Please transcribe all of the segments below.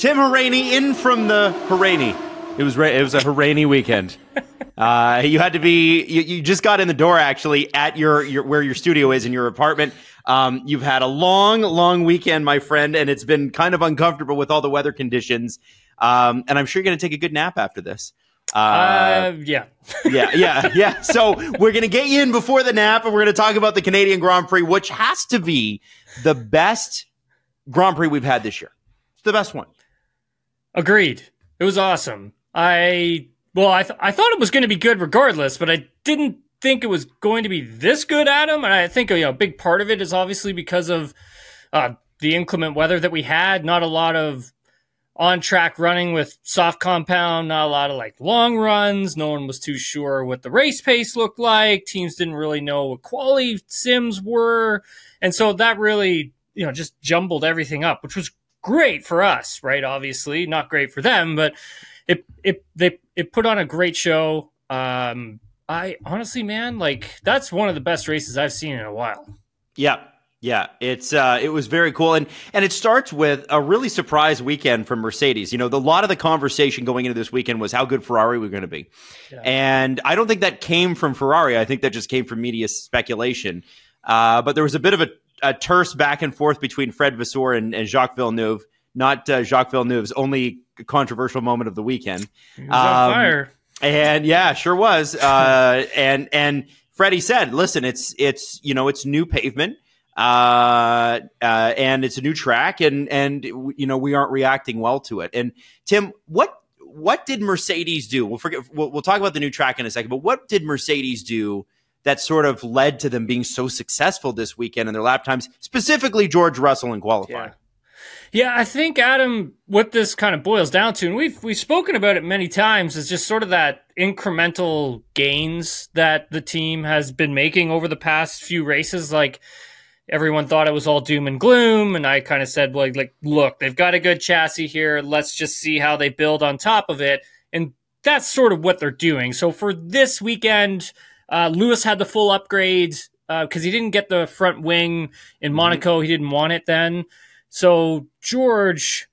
Tim Hauraney in from the Hauraney. It was a Hauraney weekend. You had to be. You just got in the door actually at your where your studio is in your apartment. You've had a long weekend, my friend, and it's been kind of uncomfortable with all the weather conditions. And I'm sure you're going to take a good nap after this. Yeah. So we're going to get you in before the nap, and we're going to talk about the Canadian Grand Prix, which has to be the best Grand Prix we've had this year. It's the best one. Agreed. It was awesome. I thought it was going to be good regardless, but I didn't think it was going to be this good, Adam. And I think a big part of it is obviously because of the inclement weather that we had. Not a lot of on-track running with soft compound, not a lot of long runs. No one was too sure what the race pace looked like. Teams didn't really know what quality sims were. And so that really, just jumbled everything up, which was great for us, right? Obviously, not great for them, but it put on a great show. I honestly, man, that's one of the best races I've seen in a while. Yeah, it was very cool, and it starts with a really surprise weekend from Mercedes. A lot of the conversation going into this weekend was how good Ferrari were going to be, and I don't think that came from Ferrari. I think that just came from media speculation. But there was a bit of a terse back and forth between Fred Vasseur and Jacques Villeneuve. Not Jacques Villeneuve's only controversial moment of the weekend. He was on fire. And yeah, sure was. And Freddie said, "Listen, it's new pavement, and it's a new track, and we aren't reacting well to it." And Tim, what did Mercedes do? We'll talk about the new track in a second, but what did Mercedes do that sort of led to them being so successful this weekend in their lap times, specifically George Russell in qualifying? Yeah, I think, Adam, what this kind of boils down to, and we've spoken about it many times, is just sort of that incremental gains that the team has been making over the past few races. Everyone thought it was all doom and gloom, and I kind of said, look, they've got a good chassis here. Let's just see how they build on top of it. And that's sort of what they're doing. So for this weekend, Lewis had the full upgrade because he didn't get the front wing in Monaco. He didn't want it then. So George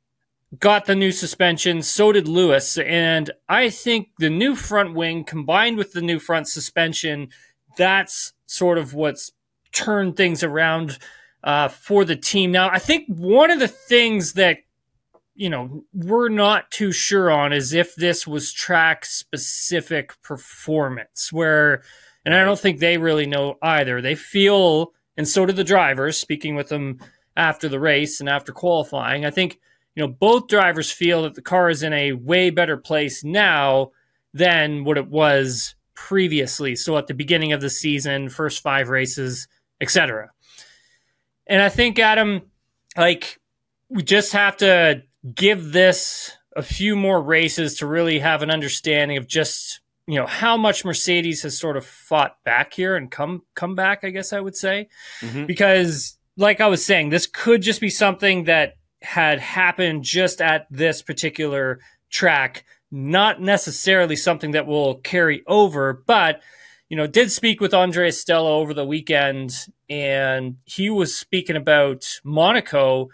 got the new suspension, so did Lewis, and I think the new front wing combined with the new front suspension, that's sort of what's turned things around for the team. Now, I think one of the things that, we're not too sure on is if this was track-specific performance, and I don't think they really know either. They feel, and so do the drivers, speaking with them after the race and after qualifying, I think, both drivers feel that the car is in a way better place now than what it was previously. So at the beginning of the season, first 5 races, etc. And I think, Adam, we just have to give this a few more races to really have an understanding of just, how much Mercedes has sort of fought back here and come back, I guess I would say. Because like I was saying, this could just be something that had happened just at this particular track, not necessarily something that will carry over, but, did speak with Andrea Stella over the weekend, and he was speaking about Monaco,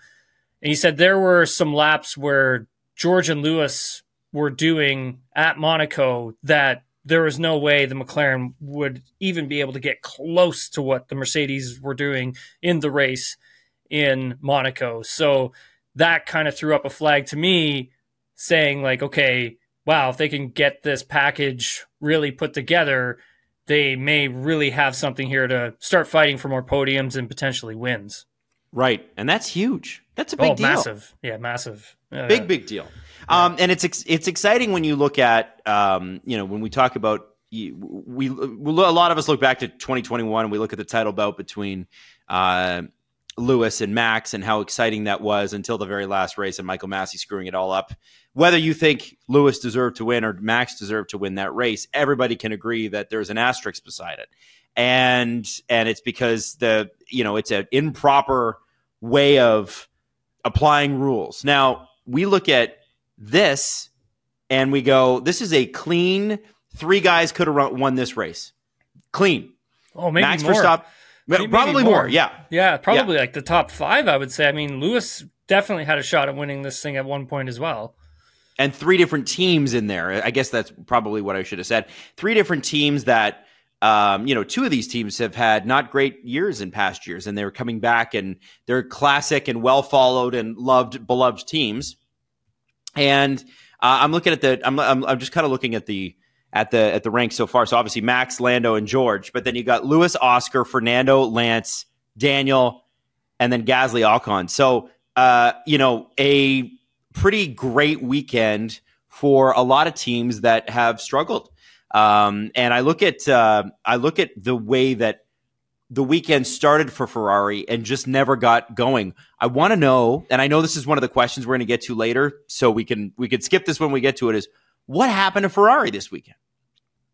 and he said there were some laps where George and Lewis were doing at Monaco that there was no way the McLaren would even be able to get close to what the Mercedes were doing in the race in Monaco. So that kind of threw up a flag to me saying okay, wow, if they can get this package really put together, they may really have something here to start fighting for more podiums and potentially wins. Right. And that's huge. That's a big deal. Massive. Yeah, massive. Big deal. And it's exciting when you look at, when we talk about, a lot of us look back to 2021 and we look at the title bout between Lewis and Max and how exciting that was until the very last race and Michael Massey screwing it all up. Whether you think Lewis deserved to win or Max deserved to win that race, everybody can agree that there's an asterisk beside it. And it's because it's an improper way of applying rules. Now, we look at this and we go, this is a clean, 3 guys could have won this race. Clean. Oh, maybe Max more. Verstappen. Probably more. Yeah. Yeah, probably the top 5, I would say. I mean, Lewis definitely had a shot at winning this thing at one point as well. And 3 different teams in there. I guess that's probably what I should have said. 3 different teams that, 2 of these teams have had not great years in past years, and they're coming back, and they're classic and well followed and beloved teams. And I'm looking at I'm just kind of looking at the ranks so far. So obviously Max, Lando, and George, but then you got Lewis, Oscar, Fernando, Lance, Daniel, and then Gasly, Ocon. So a pretty great weekend for a lot of teams that have struggled. And I look at the way that the weekend started for Ferrari and just never got going. I want to know, and I know this is one of the questions we're going to get to later, so we can skip this when we get to it, is what happened to Ferrari this weekend?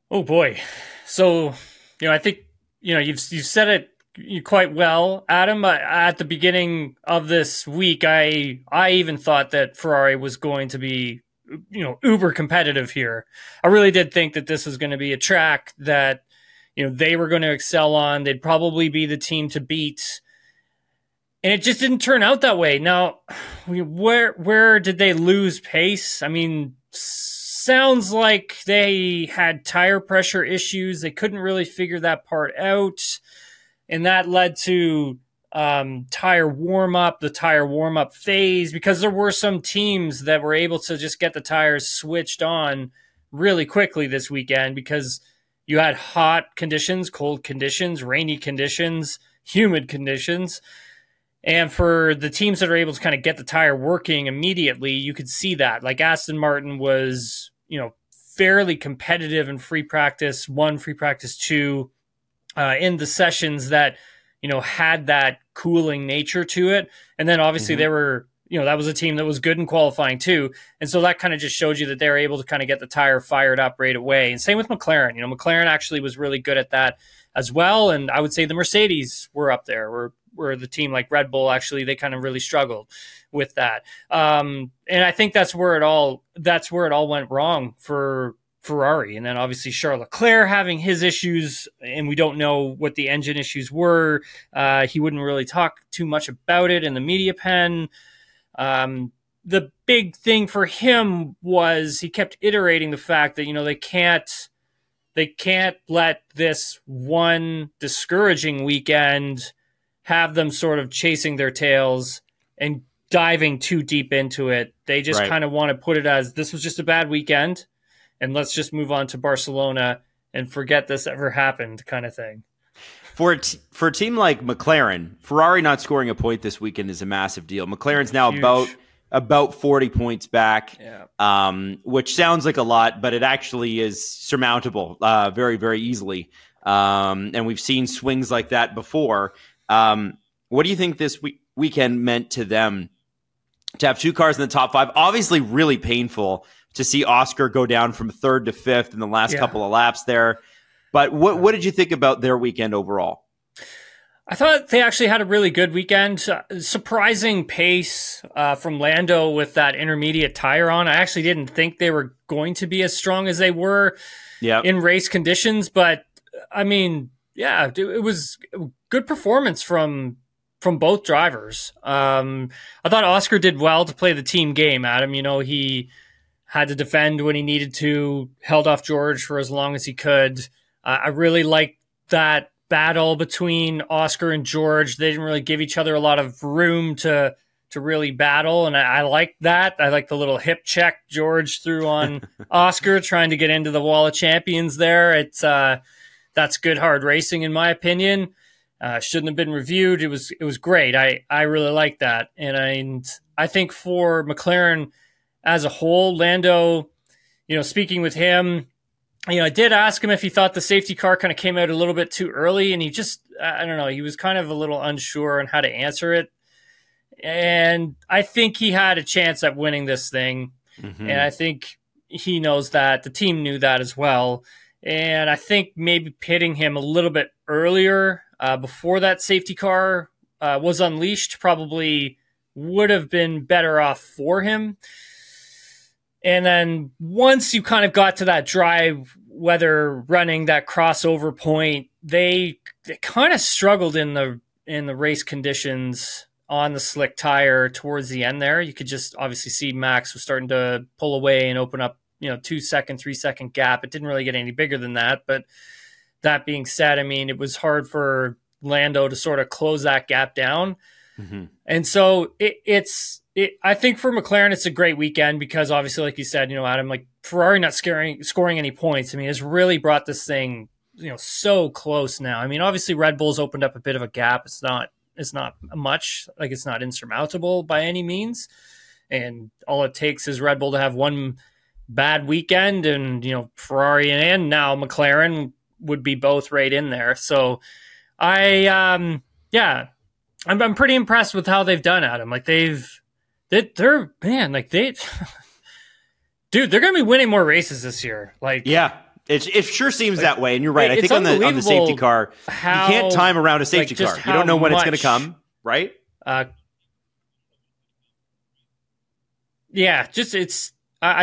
Oh boy. So, I think, you've said it quite well, Adam. At the beginning of this week, I even thought that Ferrari was going to be, uber competitive here. I really did think that this was going to be a track that, they were going to excel on. They'd probably be the team to beat. And it just didn't turn out that way. Now, where did they lose pace? I mean, sounds like they had tire pressure issues. They couldn't really figure that part out. And that led to the tire warm-up phase, because there were some teams that were able to just get the tires switched on really quickly this weekend, because you had hot conditions, cold conditions, rainy conditions, humid conditions. And for the teams that are able to kind of get the tire working immediately, you could see that. Like Aston Martin was, fairly competitive in free practice 1, free practice 2, in the sessions that, had that cooling nature to it. And then obviously they were, that was a team that was good in qualifying too. And so that kind of just showed you that they were able to kind of get the tire fired up right away. And same with McLaren. McLaren actually was really good at that as well. And I would say the Mercedes were up there, where the team like Red Bull, actually, they kind of really struggled with that. And I think that's where it all went wrong for Ferrari. And then obviously Charles Leclerc having his issues, and we don't know what the engine issues were. He wouldn't really talk too much about it in the media pen. The big thing for him was he kept iterating the fact that, they can't let this one discouraging weekend have them sort of chasing their tails and diving too deep into it. They just kind of want to put it as, this was just a bad weekend, and let's just move on to Barcelona and forget this ever happened, kind of thing. For a team like McLaren, Ferrari not scoring a point this weekend is a massive deal. McLaren's now about 40 points back, which sounds like a lot, but it actually is surmountable very, very easily. And we've seen swings like that before. What do you think this weekend meant to them to have 2 cars in the top 5? Obviously really painful to see Oscar go down from 3rd to 5th in the last couple of laps there. But what did you think about their weekend overall? I thought they actually had a really good weekend. Surprising pace from Lando with that intermediate tire on. I actually didn't think they were going to be as strong as they were in race conditions. But, I mean, it was good performance from both drivers. I thought Oscar did well to play the team game, Adam. He had to defend when he needed to, held off George for as long as he could. I really liked that battle between Oscar and George. They didn't really give each other a lot of room to really battle, and I liked that. I liked the little hip check George threw on Oscar, trying to get into the wall of champions there. It's that's good hard racing, in my opinion. Shouldn't have been reviewed. It was great. I really like that, and I think for McLaren as a whole, Lando, speaking with him, I did ask him if he thought the safety car kind of came out a little bit too early, and he just, I don't know, he was kind of a little unsure on how to answer it. And I think he had a chance at winning this thing. And I think he knows that. The team knew that as well. And I think maybe pitting him a little bit earlier before that safety car was unleashed probably would have been better off for him. And then once you kind of got to that dry weather running, that crossover point, they kind of struggled in the race conditions. on the slick tire towards the end there. You could just obviously see Max was starting to pull away and open up, 2 second, 3 second gap. It didn't really get any bigger than that. But that being said, I mean, it was hard for Lando to sort of close that gap down. Mm-hmm. And so I think for McLaren, it's a great weekend because obviously, like you said, Adam, like Ferrari not scoring any points. I mean, it's really brought this thing, so close now. I mean, obviously Red Bull's opened up a bit of a gap. It's not much, like it's not insurmountable by any means. And all it takes is Red Bull to have one bad weekend and, Ferrari and now McLaren would be both right in there. So I'm pretty impressed with how they've done, Adam. Like they're dude, they're going to be winning more races this year. Like, yeah, it sure seems that way. And you're right. I think on the safety car, you can't time around a safety car. You don't know when it's going to come, right? I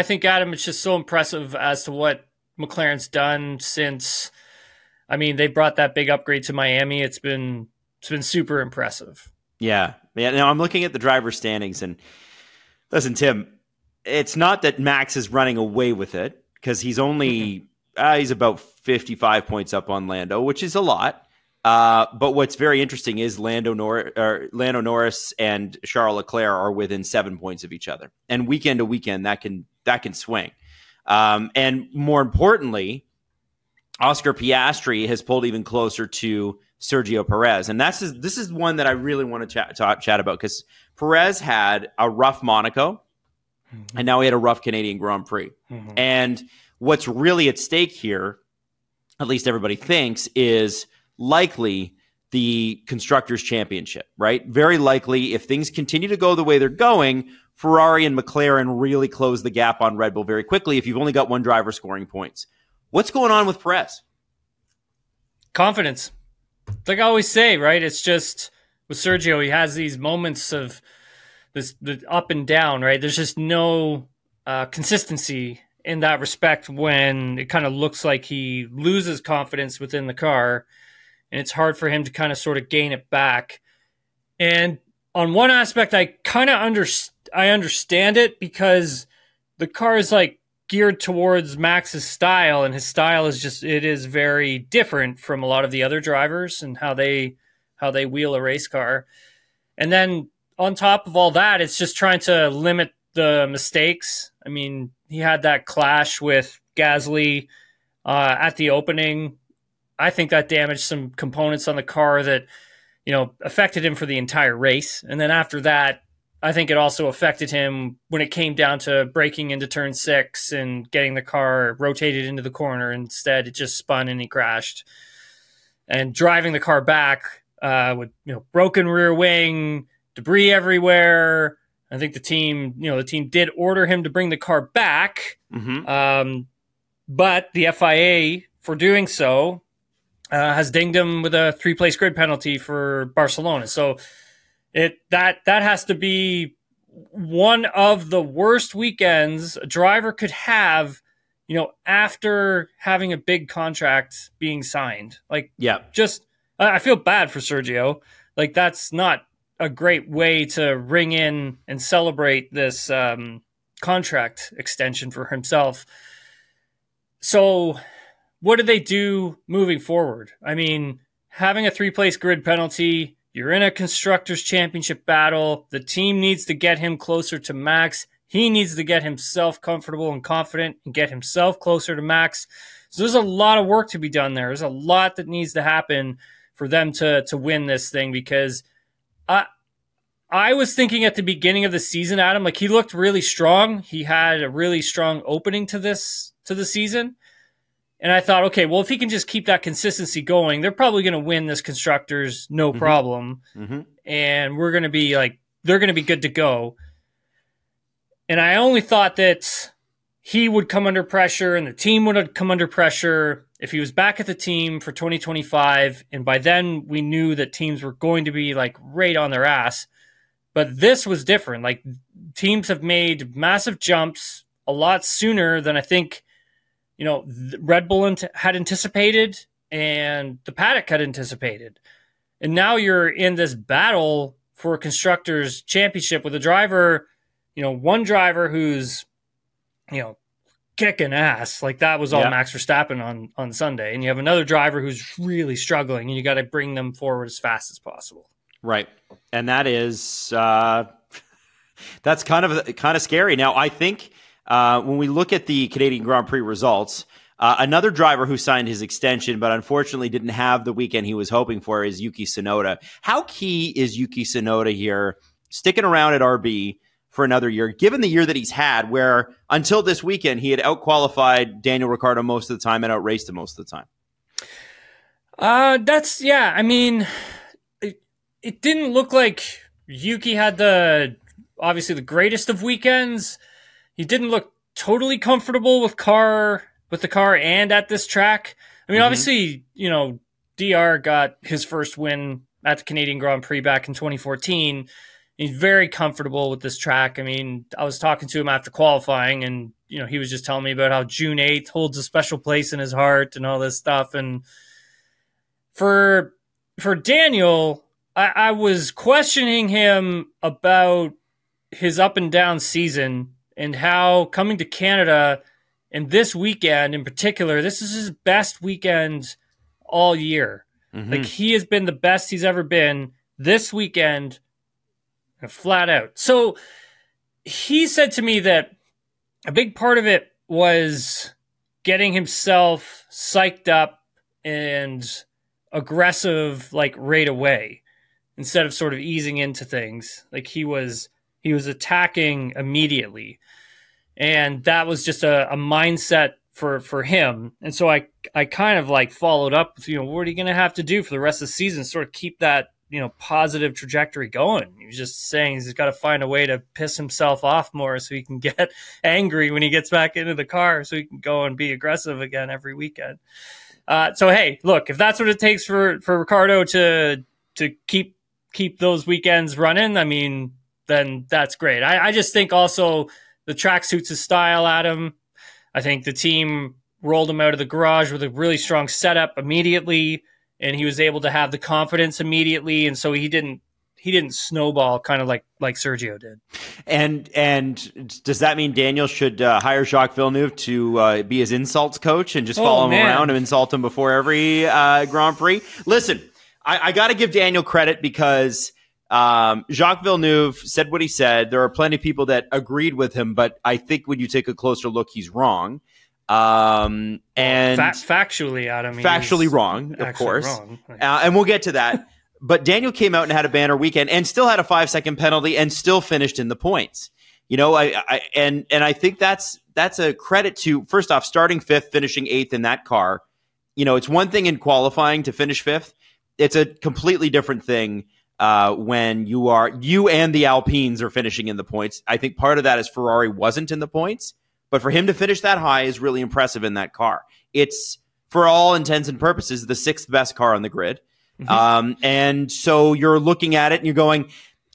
think, Adam, it's just so impressive as to what McLaren's done since, I mean, they brought that big upgrade to Miami. It's been super impressive. Yeah. Now I'm looking at the driver's standings, and listen, Tim, it's not that Max is running away with it because he's only he's about 55 points up on Lando, which is a lot. But what's very interesting is Lando Norris and Charles Leclerc are within 7 points of each other, and weekend to weekend that can swing. And more importantly, Oscar Piastri has pulled even closer to Sergio Perez. And this is one that I really want to chat about because Perez had a rough Monaco and now he had a rough Canadian Grand Prix. Mm-hmm. And what's really at stake here, at least everybody thinks, is likely the Constructors' Championship, right? Very likely, if things continue to go the way they're going, Ferrari and McLaren really close the gap on Red Bull very quickly if you've only got one driver scoring points. What's going on with Perez? Confidence. Like I always say, right? It's just with Sergio, he has these moments of the up and down, right? There's just no consistency in that respect when it kind of looks like he loses confidence within the car, and it's hard for him to kind of sort of gain it back. And on one aspect, I kind of understand it because the car is like geared towards Max's style, and his style is very different from a lot of the other drivers and how they wheel a race car. And then on top of all that, it's just trying to limit the mistakes. I mean, he had that clash with Gasly at the opening. I think that damaged some components on the car that, affected him for the entire race. And then after that, I think it also affected him when it came down to braking into turn 6 and getting the car rotated into the corner. Instead, it just spun and he crashed. And driving the car back with broken rear wing, debris everywhere. I think the team did order him to bring the car back, but the FIA, for doing so, has dinged him with a 3-place grid penalty for Barcelona. So that has to be one of the worst weekends a driver could have, after having a big contract being signed. Like, yeah, just I feel bad for Sergio. Like, that's not a great way to ring in and celebrate this contract extension for himself. So what do they do moving forward? I mean, having a 3-place grid penalty, you're in a Constructors' Championship battle. The team needs to get him closer to Max. He needs to get himself comfortable and confident and get himself closer to Max. So there's a lot of work to be done there. There's a lot that needs to happen for them to win this thing, because I was thinking at the beginning of the season, Adam, like he looked really strong. He had a really strong opening to the season. And I thought, okay, well, if he can just keep that consistency going, they're probably going to win this Constructors, no problem. Mm-hmm. And we're going to be they're going to be good to go. And I only thought that he would come under pressure and the team would come under pressure if he was back at the team for 2025. And by then we knew that teams were going to be right on their ass. But this was different. Like, teams have made massive jumps a lot sooner than I think, Red Bull had anticipated and the paddock had anticipated. And now you're in this battle for a Constructors Championship with a driver, one driver who's, kicking ass. Like that was all Max Verstappen on Sunday. And you have another driver who's really struggling, and you got to bring them forward as fast as possible. Right. And that is, that's kind of scary. Now, I think when we look at the Canadian Grand Prix results, another driver who signed his extension, but unfortunately didn't have the weekend he was hoping for, is Yuki Tsunoda. How key is Yuki Tsunoda here, sticking around at RB for another year, given the year that he's had, where until this weekend, he had outqualified Daniel Ricciardo most of the time and outraced him most of the time? I mean, it didn't look like Yuki had obviously the greatest of weekends. He didn't look totally comfortable with the car and at this track. I mean, obviously, DR got his first win at the Canadian Grand Prix back in 2014. He's very comfortable with this track. I mean, I was talking to him after qualifying, and, he was just telling me about how June 8th holds a special place in his heart and all this stuff. And for Daniel, I was questioning him about his up and down season and how coming to Canada and this weekend in particular, this is his best weekend all year. Like, he has been the best he's ever been this weekend, flat out. So he said to me that a big part of it was getting himself psyched up and aggressive, like, right away, instead of sort of easing into things. Like, he was attacking immediately. And that was just a mindset for him. And so I kind of like followed up with, what are you going to have to do for the rest of the season to sort of keep that, positive trajectory going? He was just saying he's got to find a way to piss himself off more so he can get angry when he gets back into the car, so he can go and be aggressive again every weekend. So, hey, look, if that's what it takes for Ricciardo to keep those weekends running, I mean, then that's great. I just think also the track suits his style, Adam. I think the team rolled him out of the garage with a really strong setup immediately, and he was able to have the confidence immediately, and so he didn't snowball kind of like Sergio did. And does that mean Daniel should hire Jacques Villeneuve to be his insults coach and just follow him around and insult him before every Grand Prix? Listen, I got to give Daniel credit because Jacques Villeneuve said what he said. There are plenty of people that agreed with him, but I think when you take a closer look, he's wrong. And factually, Adam, factually wrong, of course. Wrong. And we'll get to that. But Daniel came out and had a banner weekend and still had a 5-second penalty and still finished in the points. I think that's a credit to, first off, starting 5th, finishing 8th in that car. It's one thing in qualifying to finish 5th. It's a completely different thing when you and the Alpines are finishing in the points. I think part of that is Ferrari wasn't in the points, but for him to finish that high is really impressive in that car. It's, for all intents and purposes, the 6th best car on the grid. And so you're looking at it and you're going,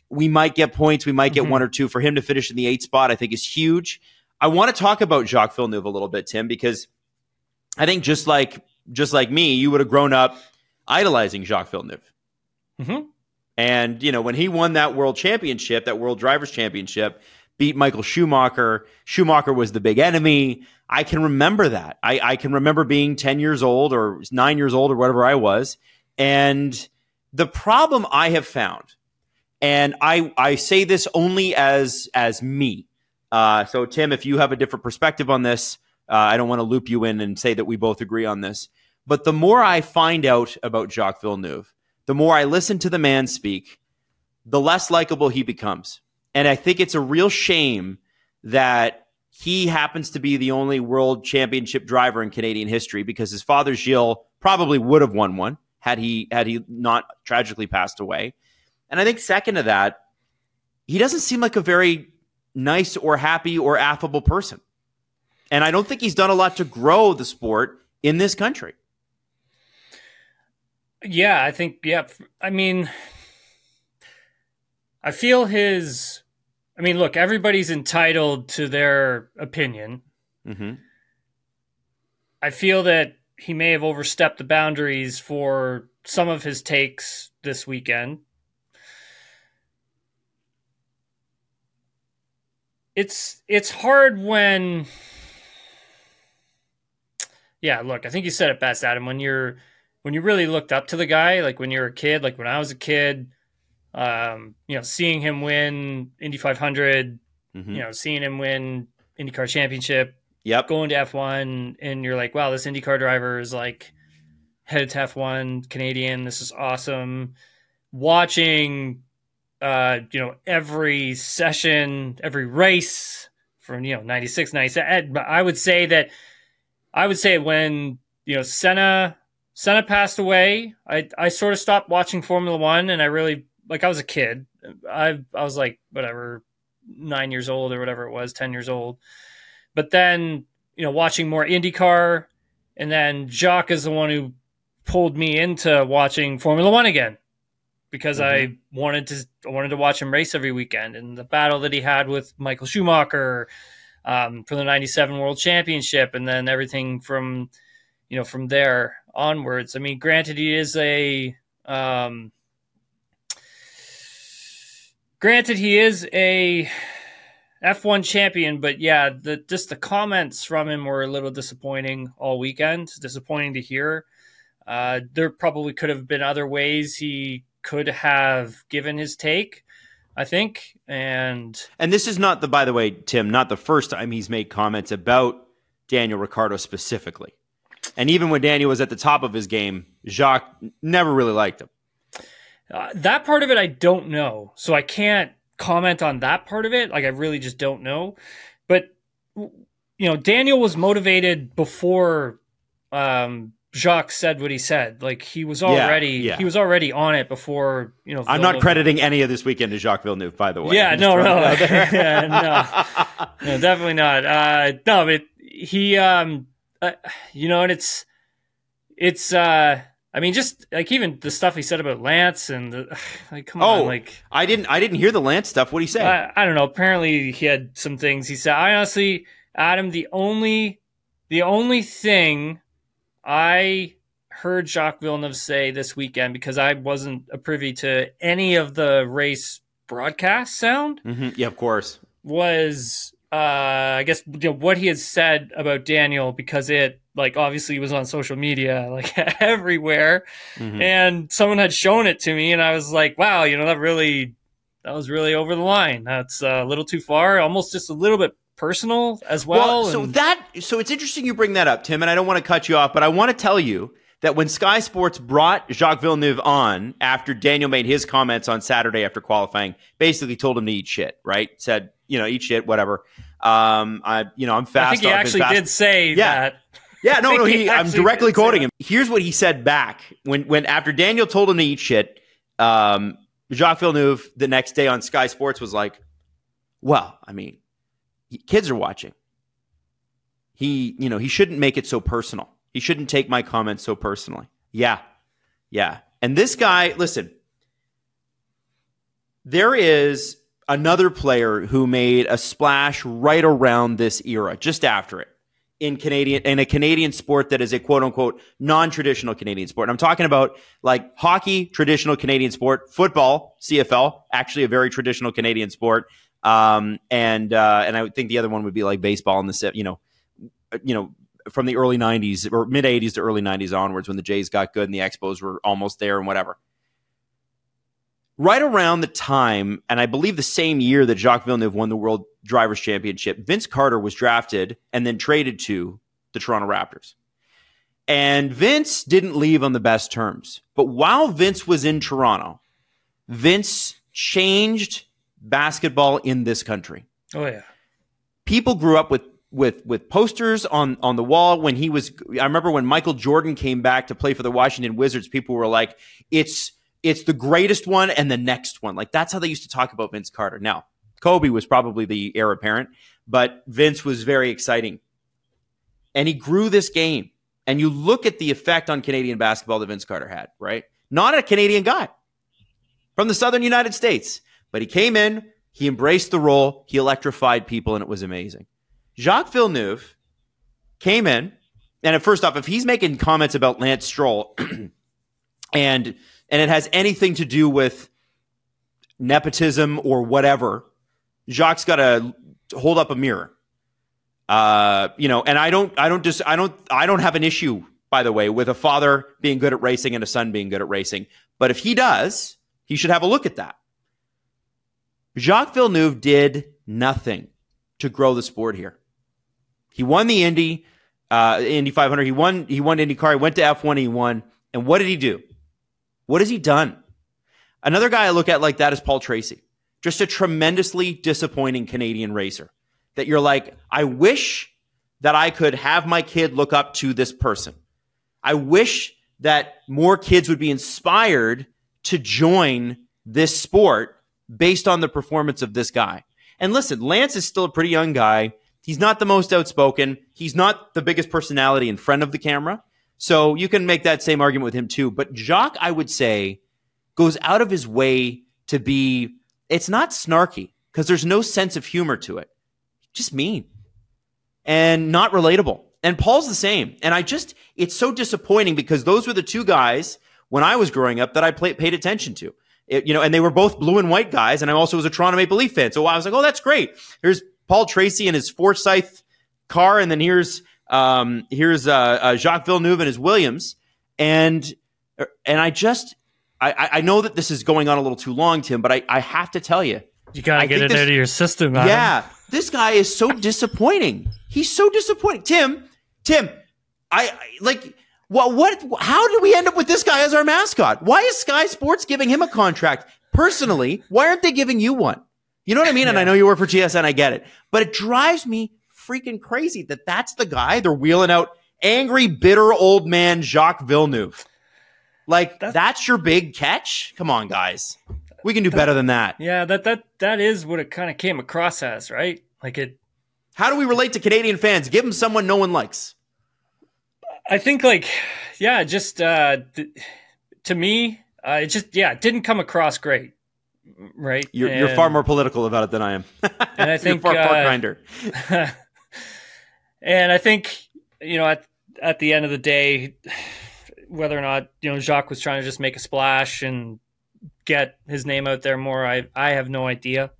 we might get points, we might get 1 or 2. For him to finish in the 8th spot, I think is huge. I want to talk about Jacques Villeneuve a little bit, Tim, because I think just like me, you would have grown up idolizing Jacques Villeneuve. And, when he won that world championship, that World Drivers' Championship, beat Michael Schumacher. Schumacher was the big enemy. I can remember that. I can remember being 10 years old or 9 years old or whatever I was. And the problem I have found, and I say this only as me. So, Tim, if you have a different perspective on this, I don't want to loop you in and say that we both agree on this. But the more I find out about Jacques Villeneuve, the more I listen to the man speak, the less likable he becomes. And I think it's a real shame that he happens to be the only world championship driver in Canadian history, because his father, Gilles, probably would have won one had he not tragically passed away. And I think second to that, he doesn't seem like a very nice or happy or affable person. And I don't think he's done a lot to grow the sport in this country. Yeah, I think, I mean, I feel look, everybody's entitled to their opinion. I feel that he may have overstepped the boundaries for some of his takes this weekend. it's hard when, yeah, look, I think you said it best, Adam, when you really looked up to the guy, like when you were a kid, like when I was a kid, seeing him win Indy 500, seeing him win IndyCar Championship, going to F1, and you're like, wow, this IndyCar driver is like headed to F1, Canadian, this is awesome. Watching, every session, every race from, 96, 97. I would say when, Senna passed away, I sort of stopped watching Formula One, and I really, like, I was a kid. I was like, whatever, 9 years old or whatever it was, 10 years old. But then, watching more IndyCar, and then Jacques is the one who pulled me into watching Formula One again, because I wanted to watch him race every weekend, and the battle that he had with Michael Schumacher for the 97 World Championship, and then everything from there onwards. I mean, granted, he is a F1 champion, but yeah, the comments from him were a little disappointing all weekend. Disappointing to hear. There probably could have been other ways he could have given his take, I think. And this is not by the way, Tim, not the first time he's made comments about Daniel Ricciardo specifically. And even when Daniel was at the top of his game, Jacques never really liked him. That part of it, I don't know. So I can't comment on that part of it. Like, I really just don't know. But, Daniel was motivated before Jacques said what he said. Like, he was already on it before, I'm not crediting any of this weekend to Jacques Villeneuve, by the way. Yeah, no, yeah, no, definitely not. No, but he, and it's, I mean, just like even the stuff he said about Lance and come on, like I didn't hear the Lance stuff. What did he say? I don't know. Apparently, he had some things he said. I honestly, Adam, the only thing I heard Jacques Villeneuve say this weekend, because I wasn't privy to any of the race broadcast sound. Yeah, of course. Was I guess what he had said about Daniel, because it, like, obviously was on social media, like, everywhere, and someone had shown it to me, and I was like, wow, that was really over the line. That's a little too far, almost just a little bit personal as well. So it's interesting you bring that up, Tim, and I don't want to cut you off, but I want to tell you that when Sky Sports brought Jacques Villeneuve on after Daniel made his comments on Saturday after qualifying, basically told him to eat shit, right? Said, eat shit, whatever. I'm fast. I think he actually did say that. Yeah, no, I'm directly quoting him. Here's what he said back when after Daniel told him to eat shit. Jacques Villeneuve the next day on Sky Sports was like, well, I mean, kids are watching. He shouldn't make it so personal. He shouldn't take my comments so personally. Yeah. And this guy, listen, there is another player who made a splash right around this era, just after it, in a Canadian sport that is a quote unquote non-traditional Canadian sport. And I'm talking about like hockey, traditional Canadian sport, football, CFL, actually a very traditional Canadian sport. And I would think the other one would be like baseball in the, from the early 90s or mid 80s to early 90s onwards, when the Jays got good and the Expos were almost there and whatever. Right around the time, and I believe the same year that Jacques Villeneuve won the World Drivers' Championship, Vince Carter was drafted and then traded to the Toronto Raptors. And Vince didn't leave on the best terms. But while Vince was in Toronto, Vince changed basketball in this country. Oh, yeah. People grew up with posters on the wall when he was. I remember when Michael Jordan came back to play for the Washington Wizards, people were like, it's the greatest one and the next one. Like, that's how they used to talk about Vince Carter. Now, Kobe was probably the heir apparent, but Vince was very exciting. And he grew this game. And you look at the effect on Canadian basketball that Vince Carter had, right? Not a Canadian guy from the southern United States, but he came in, he embraced the role, he electrified people, and it was amazing. Jacques Villeneuve came in, and first off, if he's making comments about Lance Stroll and it has anything to do with nepotism or whatever, Jacques got to hold up a mirror. And I don't have an issue, by the way, with a father being good at racing and a son being good at racing. But if he does, he should have a look at that. Jacques Villeneuve did nothing to grow the sport here. He won the Indy 500. He won IndyCar. He went to F1. He won. And what did he do? What has he done? Another guy I look at like that is Paul Tracy. Just a tremendously disappointing Canadian racer. That you're like, I wish that I could have my kid look up to this person. I wish that more kids would be inspired to join this sport based on the performance of this guy. And listen, Lance is still a pretty young guy. He's not the most outspoken. He's not the biggest personality in front of the camera. So you can make that same argument with him too. But Jacques, I would say, goes out of his way to be, it's not snarky because there's no sense of humor to it. Just mean and not relatable. And Paul's the same. And it's so disappointing because those were the two guys when I was growing up that I paid attention to. And they were both blue and white guys. And I also was a Toronto Maple Leaf fan. So I was like, oh, that's great. Here's Paul Tracy and his Forsyth car. And then here's Jacques Villeneuve and his Williams. And I know that this is going on a little too long, Tim, but I have to tell you. You got to get it out of your system, Adam. Yeah. This guy is so disappointing. He's so disappointing. Tim, how did we end up with this guy as our mascot? Why is Sky Sports giving him a contract? Personally, why aren't they giving you one? You know what I mean? Yeah. And I know you work for GSN, I get it. But it drives me freaking crazy that that's the guy they're wheeling out. Angry, bitter old man Jacques Villeneuve. Like, that's your big catch? Come on, guys. We can do better than that. Yeah, that is what it kind of came across as, right? Like it. How do we relate to Canadian fans? Give them someone no one likes. I think, just to me, it didn't come across great, right? You're far more political about it than I am. And I think you're far kinder. And I think at the end of the day, whether or not Jacques was trying to just make a splash and get his name out there more, I have no idea.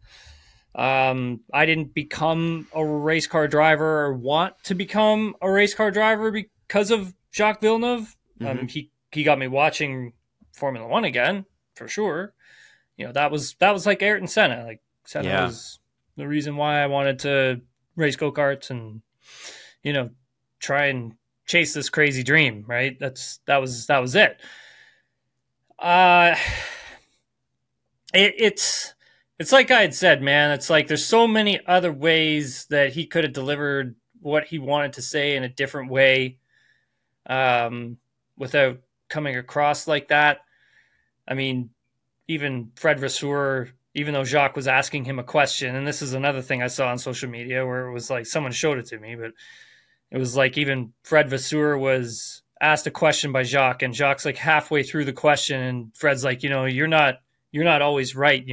I didn't become a race car driver or want to become a race car driver because of Jacques Villeneuve. Mm-hmm. He got me watching Formula One again, for sure. That was like Ayrton Senna. Like Senna was the reason why I wanted to race go-karts and try and chase this crazy dream, right? That was it. It's like I had said, man. It's like there's so many other ways that he could have delivered what he wanted to say in a different way, without coming across like that. I mean, even Fred Vasseur, even though Jacques was asking him a question, and this is another thing I saw on social media where it was like someone showed it to me, but it was like even Fred Vasseur was asked a question by Jacques, and Jacques like halfway through the question, and Fred's like, you're not always right,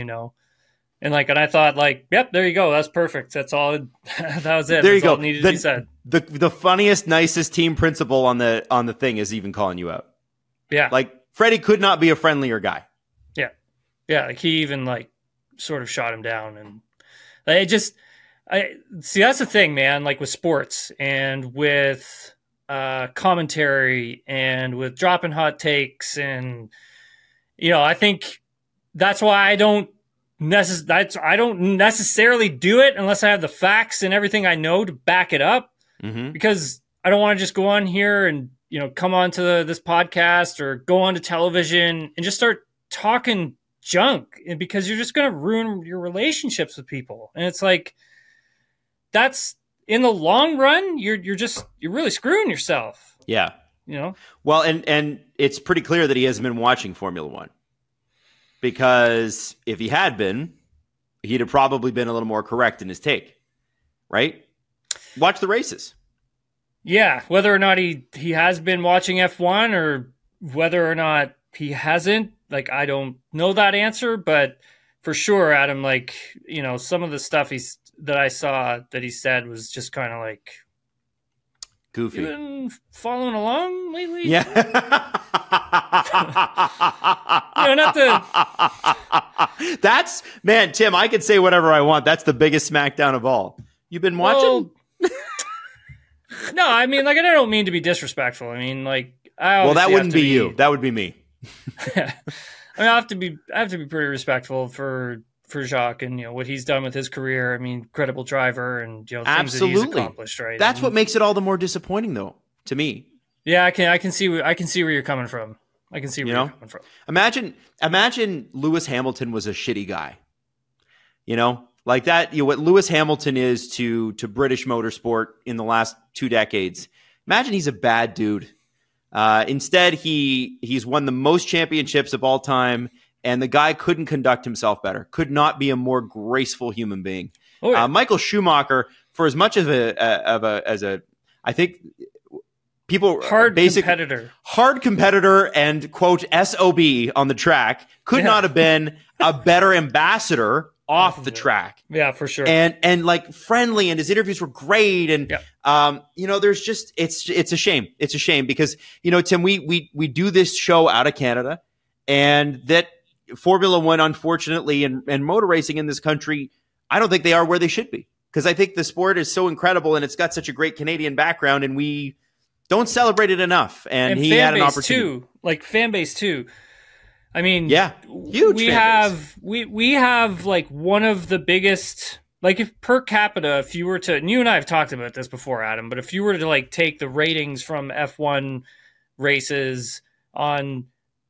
And I thought yep, there you go. That's perfect. That's all. That was it. There you go. All needed to be said. The funniest, nicest team principal on the thing is even calling you out. Yeah. Freddie could not be a friendlier guy. Yeah. Yeah. He even sort of shot him down, and I see, that's the thing, man. With sports and with commentary and with dropping hot takes, and I think that's why I don't necessarily do it unless I have the facts and everything I know to back it up. Mm-hmm. Because I don't want to just go on here and come on to this podcast or go on to television and just start talking junk, because you're just going to ruin your relationships with people. And it's that's in the long run, you're really screwing yourself. Yeah. Well, and it's pretty clear that he hasn't been watching Formula One, because if he had been, he'd have probably been a little more correct in his take, right? Watch the races. Yeah. Whether or not he has been watching F1 or whether or not he hasn't, I don't know that answer, but for sure, Adam, some of the stuff that I saw that he said was just kind of goofy. You been following along lately? Yeah. Not the. That's, man, Tim, I could say whatever I want. That's the biggest smackdown of all. You been watching? Well, no, I mean, like, I don't mean to be disrespectful. I mean, like, that wouldn't be you. That would be me. I mean, I have to be pretty respectful for Jacques and, what he's done with his career. I mean, incredible driver and, things Absolutely. that he's accomplished, right? That's what makes it all the more disappointing, though, to me. Yeah, I can see where you're coming from. I can see where you're coming from. Imagine Lewis Hamilton was a shitty guy. Like that, what Lewis Hamilton is to British motorsport in the last 2 decades. Imagine he's a bad dude. Instead, he's won the most championships of all time, and the guy couldn't conduct himself better. Could not be a more graceful human being. Oh, yeah. Michael Schumacher, for as much of I think people hard competitor and quote SOB on the track could not have been a better ambassador off the track. Yeah, for sure. And like friendly, and his interviews were great. And there's just it's a shame. It's a shame because Tim, we do this show out of Canada, and that Formula One, unfortunately, and motor racing in this country, I don't think they are where they should be, because I think the sport is so incredible and it's got such a great Canadian background, and we don't celebrate it enough. And he had an opportunity. Fan base too. I mean, huge. We have like one of the biggest, like, if per capita, if you were to, and you and I have talked about this before, Adam, but if you were to like take the ratings from F1 races on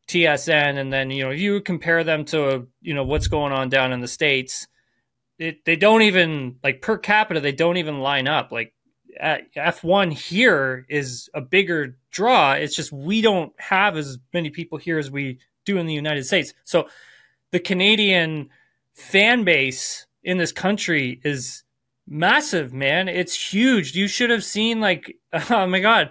TSN, and then you compare them to what's going on down in the States, they don't even, like, per capita, they don't even line up. Like, F1 here is a bigger draw. It's just we don't have as many people here as we do in the United States. So the Canadian fan base in this country is massive, man. It's huge. You should have seen, like, oh my God.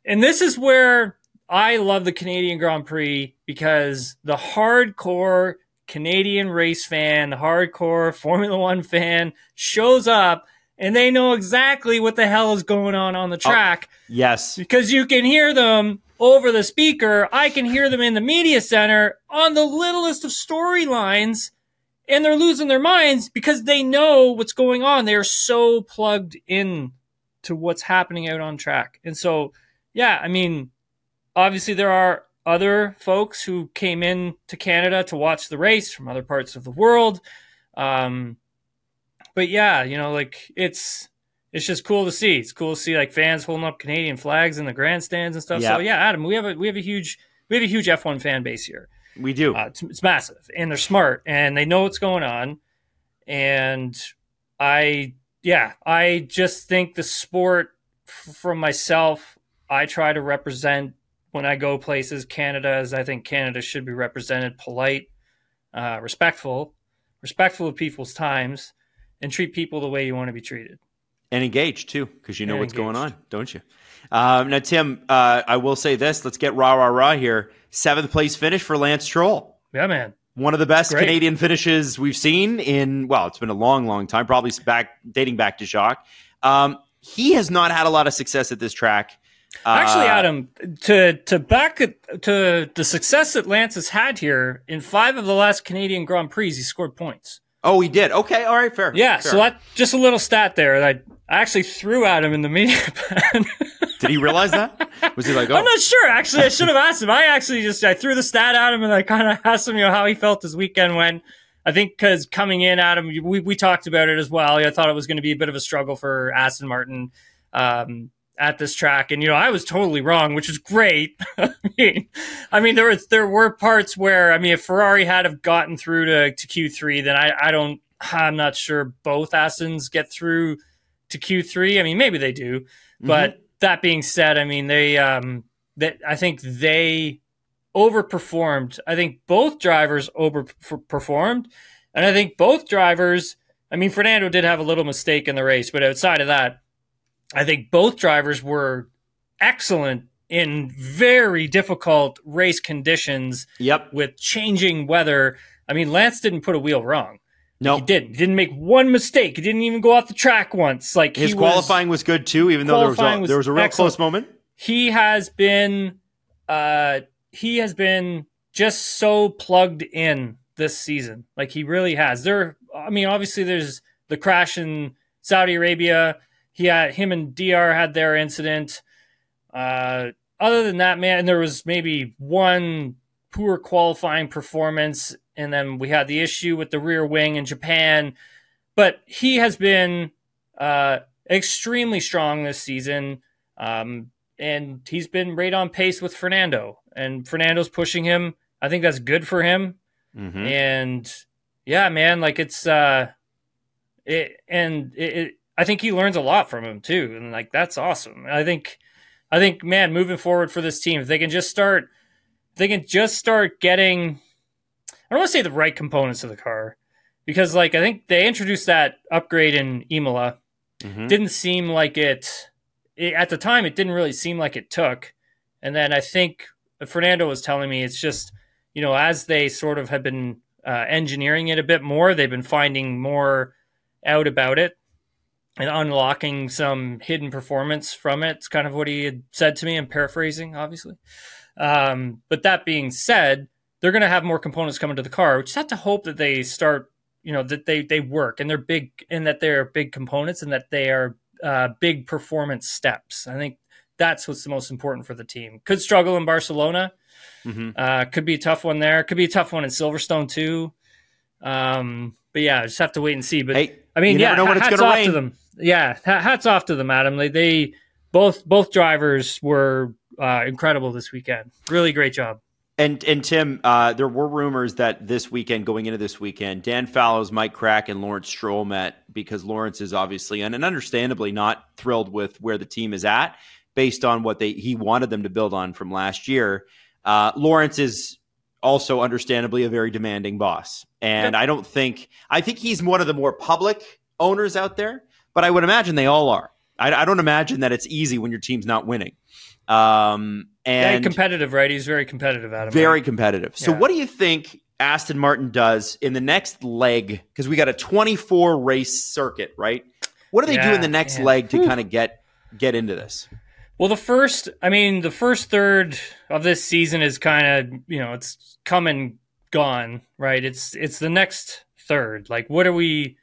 And this is where I love the Canadian Grand Prix, because the hardcore Canadian race fan, the hardcore Formula One fan shows up, and they know exactly what the hell is going on the track. Yes. Because you can hear them over the speaker. I can hear them in the media center on the littlest of storylines, and they're losing their minds because they know what's going on. They are so plugged in to what's happening out on track. And so, yeah, I mean, obviously there are other folks who came in to Canada to watch the race from other parts of the world. But yeah, like, it's just cool to see. It's cool to see, like, fans holding up Canadian flags in the grandstands and stuff. Yep. So yeah, Adam, we have a huge F1 fan base here. We do. It's massive, and they're smart, and they know what's going on. And I just think the sport, from myself, I try to represent, when I go places, Canada, as I think Canada should be represented: polite, respectful of people's times, and treat people the way you want to be treated. And engaged, too, because you know what's going on, don't you? Now, Tim, I will say this. Let's get rah here. 7th place finish for Lance Stroll. Yeah, man. One of the best Canadian finishes we've seen in, well, it's been a long, long time, probably dating back to Jacques. He has not had a lot of success at this track. Actually, Adam, to back to the success that Lance has had here, in 5 of the last Canadian Grand Prix, he scored points. Oh, he did. Okay, all right, fair. Yeah, fair. So that, just a little stat there that I actually threw at him in the media pen. Did he realize that? Was he like, oh? I'm not sure. Actually, I should have asked him. I threw the stat at him, and I kind of asked him, how he felt his weekend went. I think because coming in, Adam, we talked about it as well. I thought it was going to be a bit of a struggle for Aston Martin at this track, and I was totally wrong, which is great. I mean, there were parts where, if Ferrari had have gotten through to Q3, then I'm not sure both Astons get through to Q3. I mean, maybe they do, but that being said, I mean, I think they overperformed. I think both drivers overperformed, and I think both drivers. I mean, Fernando did have a little mistake in the race, but outside of that, I think both drivers were excellent in very difficult race conditions. Yep. With changing weather. I mean, Lance didn't put a wheel wrong. No, he didn't. He didn't make one mistake. He didn't even go off the track once. Like, his qualifying was good too, even though there was a real close moment. He has been just so plugged in this season. Like, he really has. Obviously there's the crash in Saudi Arabia, him and DR had their incident. Other than that, man, there was maybe one poor qualifying performance, and then we had the issue with the rear wing in Japan. But he has been extremely strong this season, and he's been right on pace with Fernando. And Fernando's pushing him. I think that's good for him. Mm-hmm. And yeah, man, like I think he learns a lot from him too, and like that's awesome. I think, man, moving forward for this team, if they can just start getting, I don't want to say the right components of the car, because like I think they introduced that upgrade in Imola. Mm-hmm. Didn't seem like it at the time. It didn't really seem like it took, and then I think Fernando was telling me it's just, as they sort of have been engineering it a bit more, they've been finding more out about it and unlocking some hidden performance from it. It's kind of what he had said to me. I'm paraphrasing, obviously. But that being said, they're going to have more components coming to the car. We just have to hope that they start, that they work and they're big, and that they're big components, and that they are big performance steps. I think that's what's the most important for the team. Could struggle in Barcelona. Mm-hmm. Could be a tough one there. Could be a tough one in Silverstone too. But yeah, just have to wait and see. But hey, I mean, hats off to them. Yeah, hats off to them, Adam. They both drivers were incredible this weekend. Really great job. And Tim, there were rumors that this weekend, going into this weekend, Dan Fallows, Mike Crack, and Lawrence Stroll met, because Lawrence is obviously and understandably not thrilled with where the team is at, based on what he wanted them to build on from last year. Lawrence is also understandably a very demanding boss. And I think he's one of the more public owners out there, but I would imagine they all are. I don't imagine that it's easy when your team's not winning. And competitive, right? He's very competitive, Adam. Very competitive. So what do you think Aston Martin does in the next leg? Because we got a 24 race circuit, right? What do they do in the next leg to kind of get into this? Well, the first third of this season is kind of, it's come and gone, right? It's the next third. Like, what are we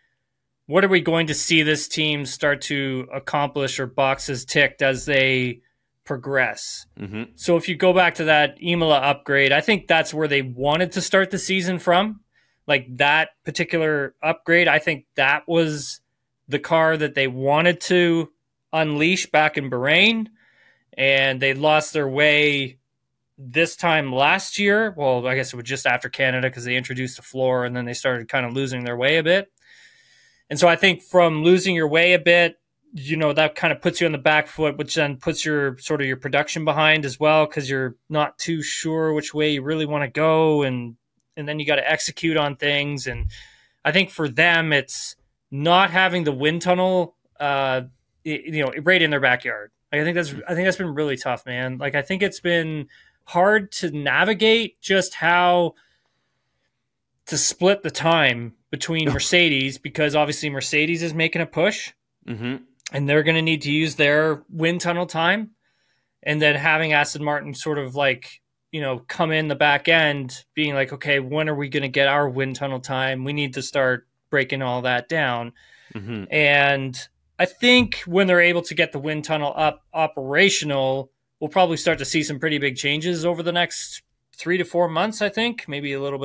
going to see this team start to accomplish, or boxes ticked as they progress? Mm-hmm. So if you go back to that Imola upgrade, I think that's where they wanted to start the season from. Like that particular upgrade, I think that was the car that they wanted to unleash back in Bahrain. And they lost their way this time last year. Well, I guess it was just after Canada, because they introduced the floor, and then they started kind of losing their way a bit. And so I think from losing your way a bit, that kind of puts you on the back foot, which then puts your production behind as well, because you're not too sure which way you really want to go. And then you got to execute on things. And I think for them, it's not having the wind tunnel, right in their backyard. Like, I think that's been really tough, man. Like, I think it's been hard to navigate just how to split the time between Mercedes, because obviously Mercedes is making a push, mm-hmm. and they're going to need to use their wind tunnel time, and then having Aston Martin sort of like, come in the back end being like, okay, when are we going to get our wind tunnel time? We need to start breaking all that down. Mm-hmm. And I think when they're able to get the wind tunnel up operational, we'll probably start to see some pretty big changes over the next 3 to 4 months. I think maybe a little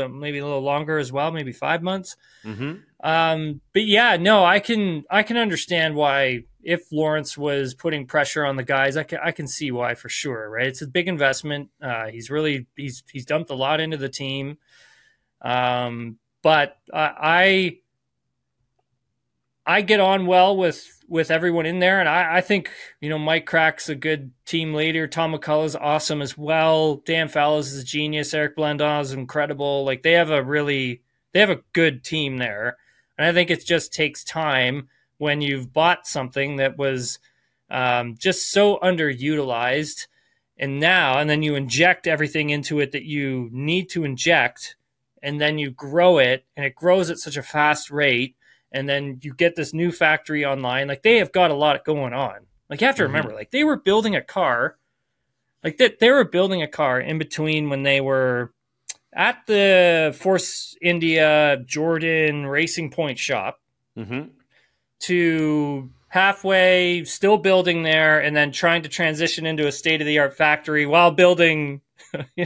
longer as well, maybe 5 months. Mm-hmm. But yeah, no, I can understand why, if Lawrence was putting pressure on the guys, I can see why for sure. Right, it's a big investment. He's dumped a lot into the team. But I get on well with everyone in there, and I think Mike Crack's a good team leader. Tom McCullough's awesome as well. Dan Fallows is a genius. Eric Blandon is incredible. Like, they have a good team there, and I think it just takes time when you've bought something that was just so underutilized, and then you inject everything into it that you need to inject, and then you grow it, and it grows at such a fast rate. And then you get this new factory online. Like, they have got a lot going on. Like, you have to remember, like, they were building a car. Like, they were building a car in between when they were at the Force India Jordan Racing Point shop, mm-hmm. to halfway, still building there, and then trying to transition into a state-of-the-art factory while building,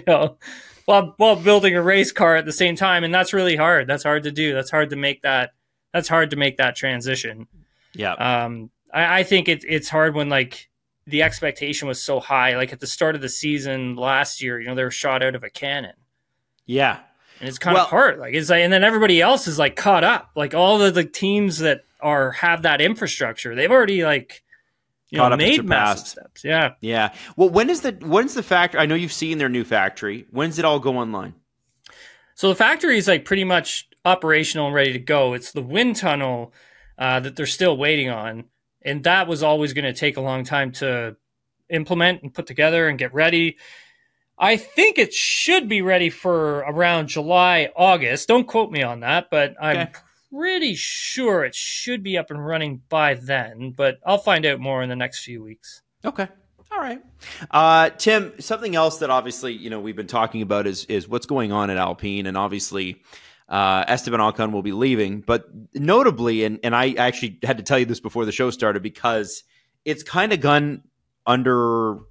while building a race car at the same time. And that's really hard. That's hard to do. That's hard to make that transition. Yeah. I think it's hard when like the expectation was so high. Like at the start of the season last year, they were shot out of a cannon. Yeah. And it's kind of hard. Like it's like, and then everybody else is like caught up. Like all of the teams that have that infrastructure, they've already like made massive steps. Yeah. Yeah. Well, when's the factory? I know you've seen their new factory. When's it all go online? So the factory is like pretty much operational and ready to go. It's the wind tunnel that they're still waiting on. And that was always going to take a long time to implement and put together and get ready. I think it should be ready for around July, August. Don't quote me on that, but I'm pretty sure it should be up and running by then. But I'll find out more in the next few weeks. Okay. All right. Tim, something else that obviously, we've been talking about is what's going on at Alpine. And obviously, Esteban Ocon will be leaving. But notably, and I actually had to tell you this before the show started because it's kind of gone unnoticed.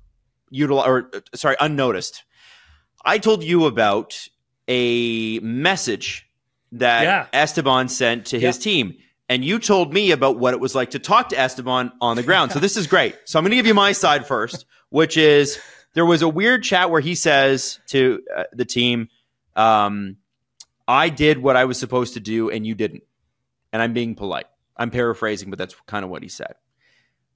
I told you about a message that Esteban sent to his team, and you told me about what it was like to talk to Esteban on the ground. So this is great. So I'm going to give you my side first, which is there was a weird chat where he says to the team, I did what I was supposed to do and you didn't. And I'm being polite. I'm paraphrasing, but that's kind of what he said.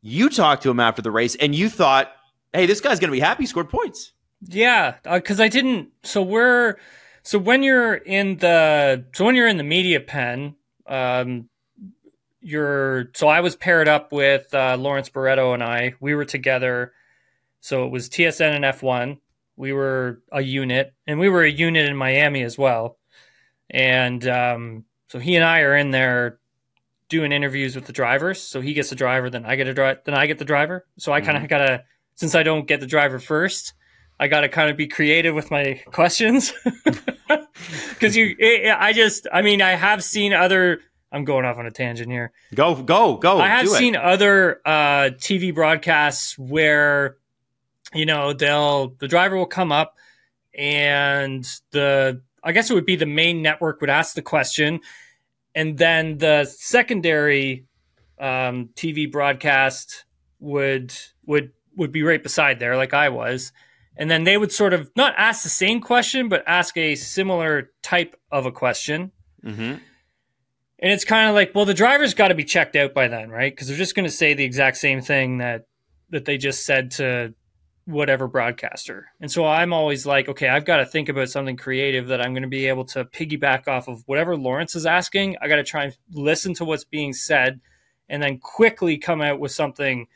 You talked to him after the race and you thought, hey, this guy's going to be happy. He scored points. Yeah, because I didn't. So when you're in the media pen, so I was paired up with Lawrence Barretto and we were together. So it was TSN and F1. We were a unit, and we were a unit in Miami as well. And so he and I are in there doing interviews with the drivers. So he gets the driver, then I get the driver. So I kind of gotta, since I don't get the driver first, I gotta kind of be creative with my questions. Because I have seen other. I'm going off on a tangent here. Go. I have seen other TV broadcasts where, the driver will come up and I guess it would be the main network would ask the question, and then the secondary TV broadcast would be right beside there, like I was. And then they would sort of not ask the same question, but ask a similar type of a question. Mm-hmm. And it's kind of like, well, the driver's got to be checked out by then, right? Because they're just going to say the exact same thing that they just said to whatever broadcaster. And so I'm always like, okay, I've got to think about something creative that I'm going to be able to piggyback off of whatever Lawrence is asking. I got to try and listen to what's being said and then quickly come out with something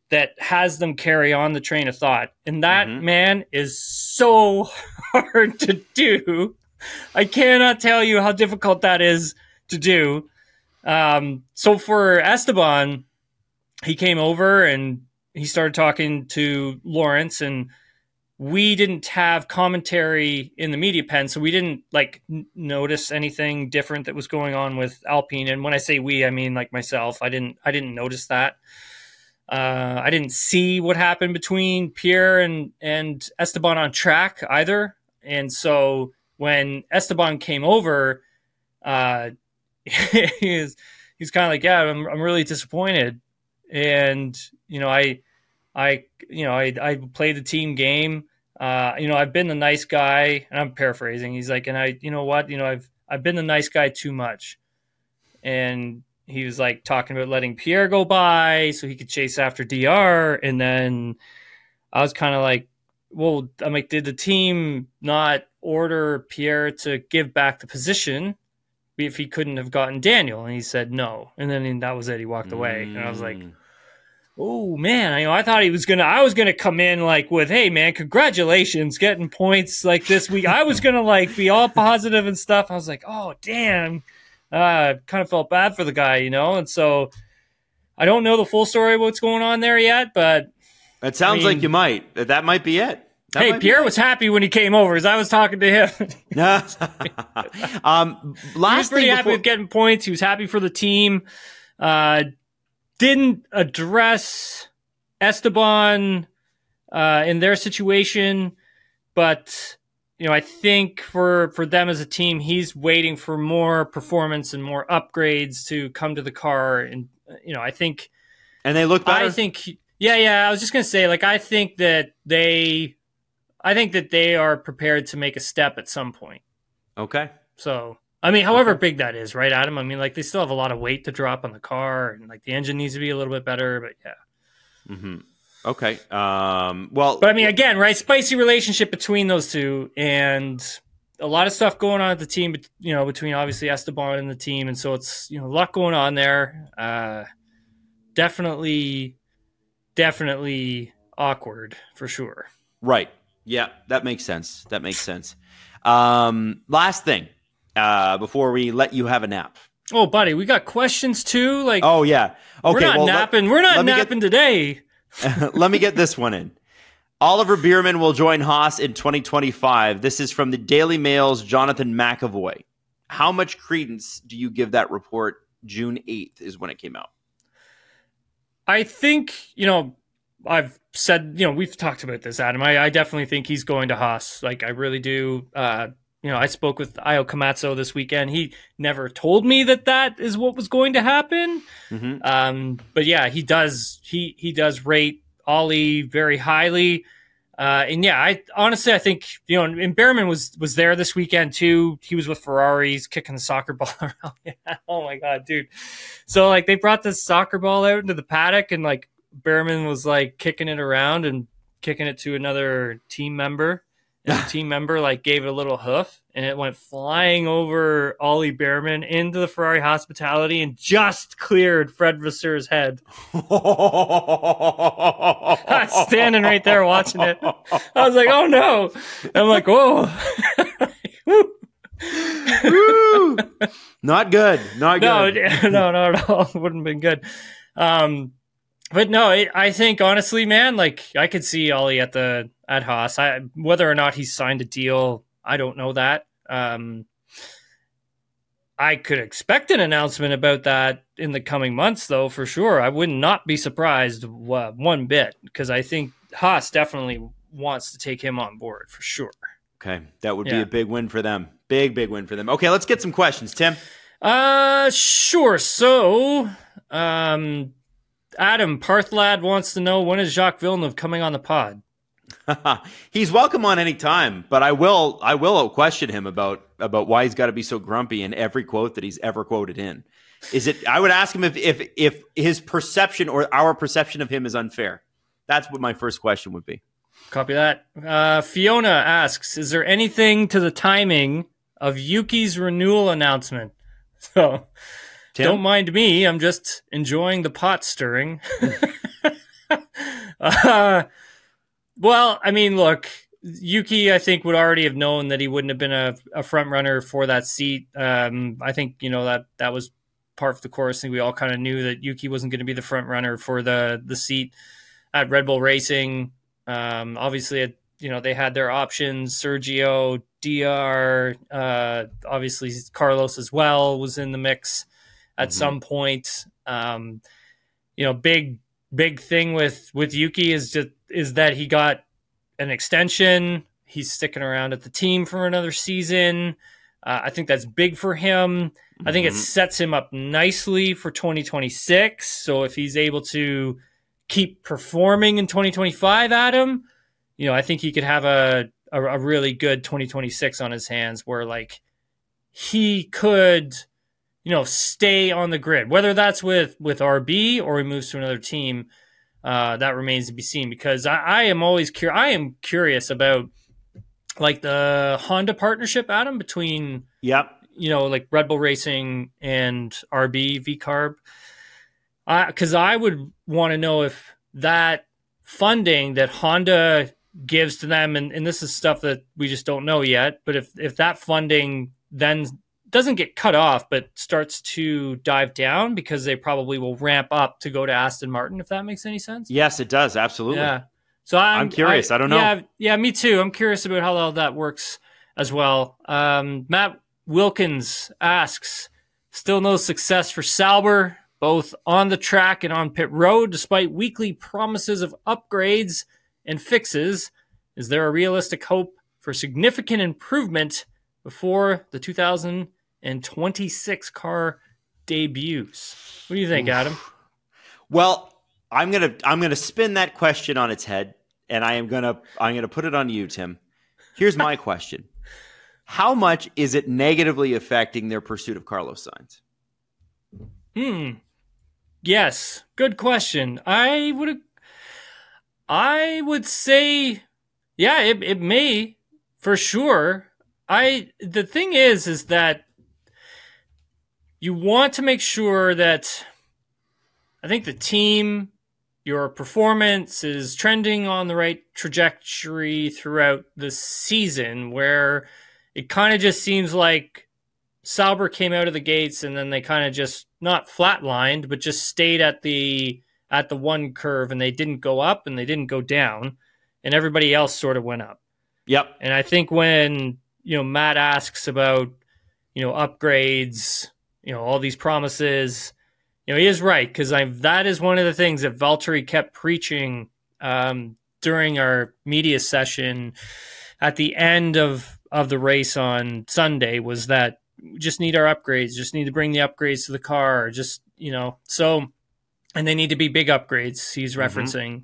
that has them carry on the train of thought. And that, man, is so hard to do. I cannot tell you how difficult that is to do. So for Esteban, he came over and he started talking to Lawrence, and we didn't have commentary in the media pen, so we didn't notice anything different that was going on with Alpine. And when I say we, I mean like myself. I didn't notice that. I didn't see what happened between Pierre and Esteban on track either. And so when Esteban came over, he's kind of like, yeah, I'm really disappointed. And, I played the team game. I've been the nice guy, and I'm paraphrasing. He's like, and I've been the nice guy too much. And he was like talking about letting Pierre go by so he could chase after DR. And then I was kind of like, well, I'm like, did the team not order Pierre to give back the position if he couldn't have gotten Daniel? And he said no. And then that was it. He walked away. And I was like, oh man, I thought I was gonna come in like with, hey man, congratulations, getting points like this week. I was gonna be all positive and stuff. I was like, oh damn. Kind of felt bad for the guy, and so I don't know the full story of what's going on there yet, but it sounds like you might. That might be it. Pierre was happy when he came over, as I was talking to him. He was pretty happy with getting points. He was happy for the team. didn't address Esteban in their situation, but I think for them as a team, he's waiting for more performance and more upgrades to come to the car, and I think, and they look better. I think, yeah. I was just gonna say, like, I think that they are prepared to make a step at some point. Okay. So, I mean, however big that is, right, Adam? I mean, like, they still have a lot of weight to drop on the car, and like the engine needs to be a little bit better, but yeah. Mm-hmm. Okay. Well, but I mean, again, right? Spicy relationship between those two, and a lot of stuff going on at the team, between obviously Esteban and the team. And so it's, a lot going on there. Definitely awkward for sure. Right. Yeah, that makes sense. Last thing, before we let you have a nap. Oh, buddy, we got questions too. Like, oh yeah. Okay. We're not napping. We're not napping today. Let me get this one in. Oliver Bearman will join Haas in 2025. This is from the Daily Mail's Jonathan McAvoy. How much credence do you give that report? June 8th is when it came out. I think, I've said, we've talked about this, Adam. I definitely think he's going to Haas. Like, I really do. I spoke with Io Komatsu this weekend. He never told me that is what was going to happen. Mm-hmm. But yeah, he does. He does rate Ollie very highly. And yeah, I think, and Bearman was there this weekend too. He was with Ferrari. He's kicking the soccer ball around. Yeah. Oh my God, dude. So like they brought this soccer ball out into the paddock, and like Bearman was like kicking it around and kicking it to another team member. And the team member like gave it a little hoof, and it went flying over Ollie Bearman into the Ferrari hospitality and just cleared Fred Vasseur's head. I was standing right there watching it. I was like, oh no. I'm like, whoa. Not good. Not good. No, not at all. It wouldn't have been good. But no, I think honestly, man, like I could see Ollie at Haas. Whether or not he's signed a deal, I don't know that. I could expect an announcement about that in the coming months, though, for sure. I would not be surprised one bit, because I think Haas definitely wants to take him on board for sure. Okay, that would be a big win for them. Big win for them. Okay, let's get some questions, Tim. Sure. So, Adam Parthlad wants to know, when is Jacques Villeneuve coming on the pod? He's welcome on any time, but I will question him about why he's got to be so grumpy in every quote that he's ever quoted in. I would ask him if his perception or our perception of him is unfair. That's what my first question would be. Copy that. Fiona asks, is there anything to the timing of Yuki's renewal announcement? So Tim? Don't mind me. I'm just enjoying the pot stirring. Well, I mean, look, Yuki, I think, would already have known that he wouldn't have been a front runner for that seat. I think, that was part of the course. I think we all kind of knew that Yuki wasn't going to be the front runner for the seat at Red Bull Racing. Obviously, they had their options. Sergio, DR, obviously Carlos as well was in the mix at some point. Big thing with Yuki is that he got an extension. He's sticking around at the team for another season. I think that's big for him. I think it sets him up nicely for 2026. So if he's able to keep performing in 2025, Adam, I think he could have a really good 2026 on his hands, where like he could, stay on the grid, whether that's with RB or he moves to another team. That remains to be seen, because I am always curious about like the Honda partnership, Adam, between like Red Bull Racing and RB V-Carb. Because I would want to know if that funding that Honda gives to them, and this is stuff that we just don't know yet, but if that funding then doesn't get cut off, but starts to dive down, because they probably will ramp up to go to Aston Martin, if that makes any sense. Yes, it does. Absolutely. Yeah. So I'm curious. I don't know. Yeah, me too. I'm curious about how all that works as well. Matt Wilkins asks, still no success for Sauber. both on the track and on pit road, despite weekly promises of upgrades and fixes. Is there a realistic hope for significant improvement before the 2026 car debuts? What do you think, Adam? Well, I'm gonna spin that question on its head, and I'm gonna put it on you, Tim. Here's my question: how much is it negatively affecting their pursuit of Carlos Sainz? Yes, good question. I would say, yeah, it may, for sure. The thing is that you want to make sure that, I think, the team, your performance is trending on the right trajectory throughout the season, where it kind of just seems like Sauber came out of the gates and then they kind of just not flatlined, but just stayed at the one curve, and they didn't go up and they didn't go down, and everybody else sort of went up. Yep. And I think when, Matt asks about, upgrades, all these promises, he is right, because that is one of the things that Valtteri kept preaching during our media session at the end of the race on Sunday, was that we just need our upgrades, just need to bring the upgrades to the car, just, so, and they need to be big upgrades, he's referencing.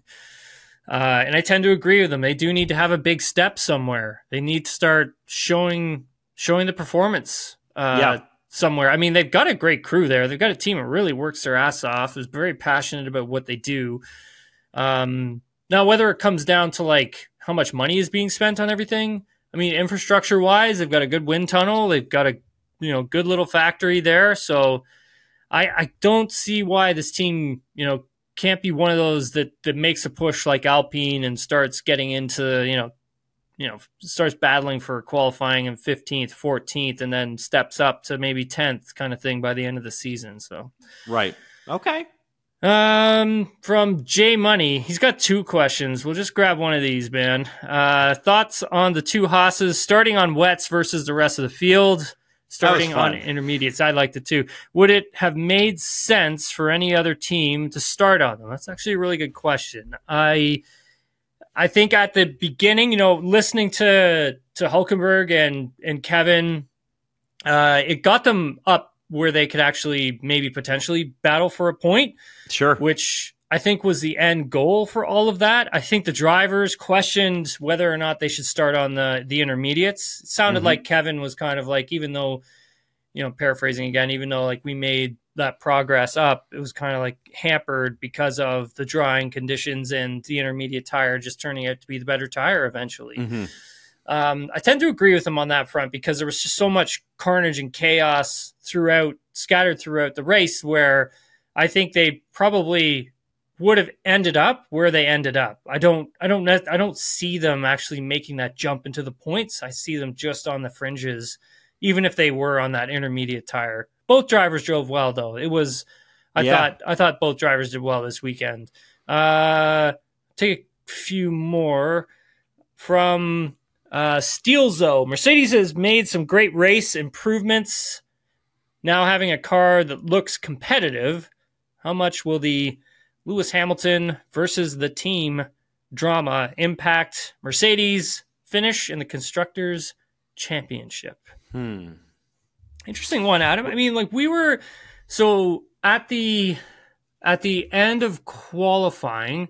And I tend to agree with them. They do need to have a big step somewhere. They need to start showing the performance somewhere. I mean, they've got a great crew there. They've got a team that really works their ass off, is very passionate about what they do. Now, whether it comes down to like how much money is being spent on everything, I mean, infrastructure wise, they've got a good wind tunnel. They've got a good little factory there. So I don't see why this team, can't be one of those that makes a push like Alpine and starts getting into, starts battling for qualifying in 15th, 14th, and then steps up to maybe 10th kind of thing by the end of the season. So, right. Okay. From J Money, he's got two questions. We'll just grab one of these, man. Thoughts on the two Haas's starting on wets versus the rest of the field? Starting on intermediates. I liked it too. Would it have made sense for any other team to start on them? That's actually a really good question. I think at the beginning, listening to Hulkenberg and Kevin, it got them up where they could actually maybe potentially battle for a point. Sure. Which I think was the end goal for all of that. I think the drivers questioned whether or not they should start on the intermediates. It sounded like Kevin was kind of like, even though, paraphrasing again, even though like we made that progress up, it was kind of like hampered because of the drying conditions and the intermediate tire just turning out to be the better tire eventually. I tend to agree with him on that front, because there was just so much carnage and chaos scattered throughout the race, where I think they probably would have ended up where they ended up. I don't see them actually making that jump into the points. I see them just on the fringes, even if they were on that intermediate tire. Both drivers drove well, though. I thought both drivers did well this weekend. Take a few more from Steelzo. Mercedes has made some great race improvements. Now having a car that looks competitive, how much will the Lewis Hamilton versus the team drama impact Mercedes finish in the Constructors' Championship? Interesting one, Adam. I mean, like we were so at the end of qualifying,